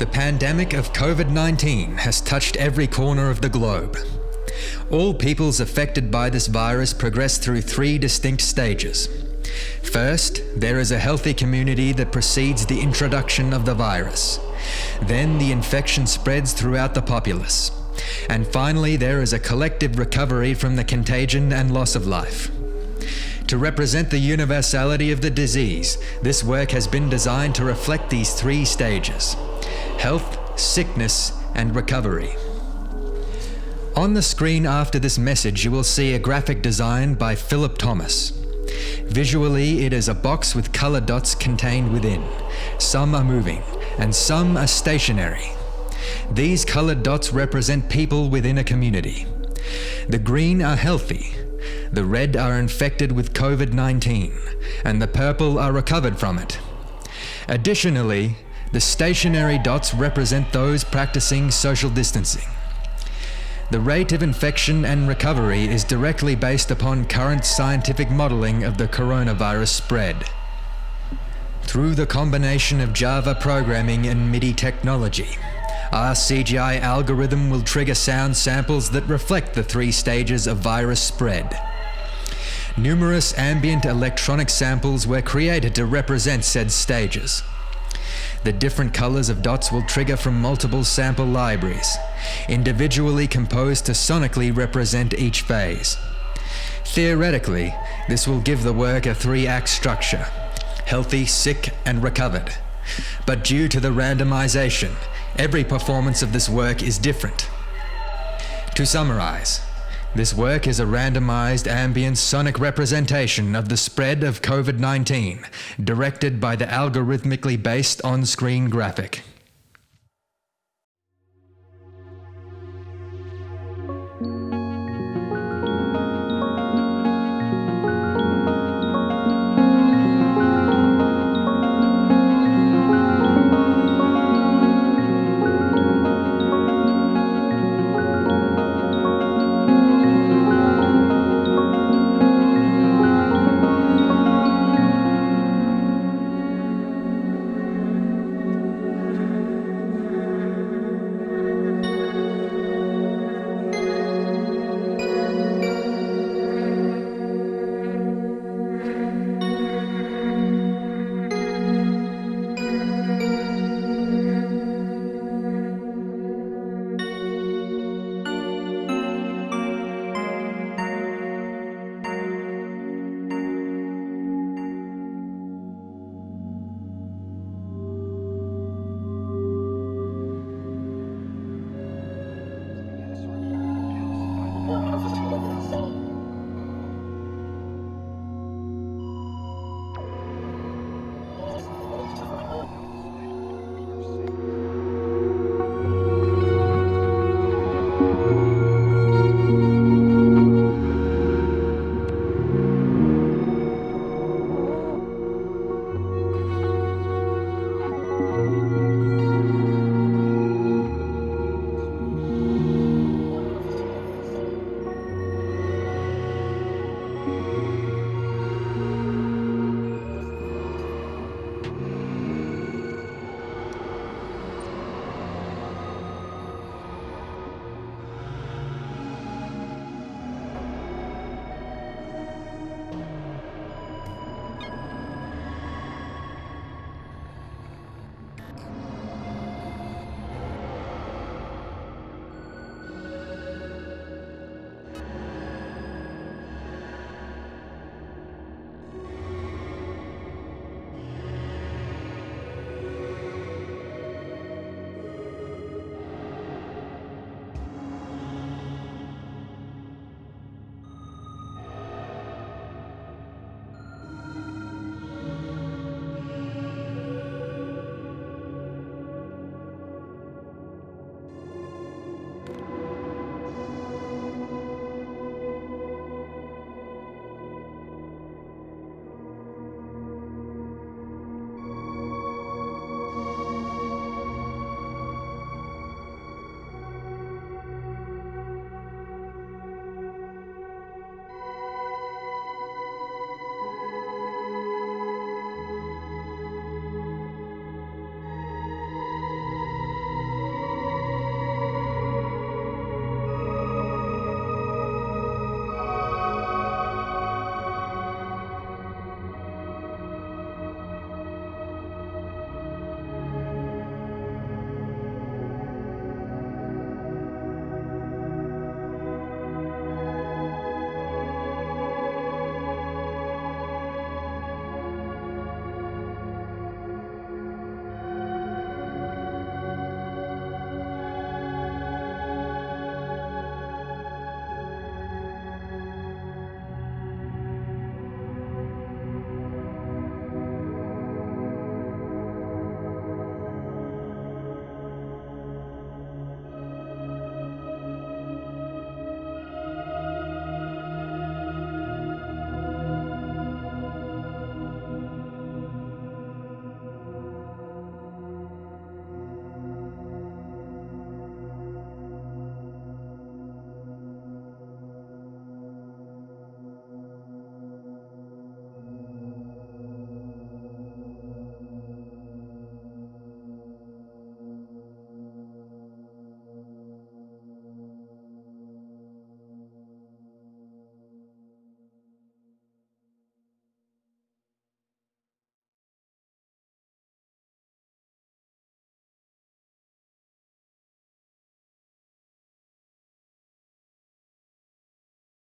The pandemic of COVID-19 has touched every corner of the globe. All peoples affected by this virus progress through three distinct stages. First, there is a healthy community that precedes the introduction of the virus. Then the infection spreads throughout the populace. And finally, there is a collective recovery from the contagion and loss of life. To represent the universality of the disease, this work has been designed to reflect these three stages: health, sickness, and recovery. On the screen after this message, you will see a graphic design by Phillip. Visually, it is a box with colored dots contained within. Some are moving, and some are stationary. These colored dots represent people within a community. The green are healthy, the red are infected with COVID-19, and the purple are recovered from it. Additionally, the stationary dots represent those practicing social distancing. The rate of infection and recovery is directly based upon current scientific modeling of the coronavirus spread. Through the combination of Java programming and MIDI technology, our CGI algorithm will trigger sound samples that reflect the three stages of virus spread. Numerous ambient electronic samples were created to represent said stages. The different colors of dots will trigger from multiple sample libraries, individually composed to sonically represent each phase. Theoretically, this will give the work a three-act structure: healthy, sick, and recovered. But due to the randomization, every performance of this work is different. To summarize, this work is a randomized ambient sonic representation of the spread of COVID-19, directed by the algorithmically based on-screen graphic.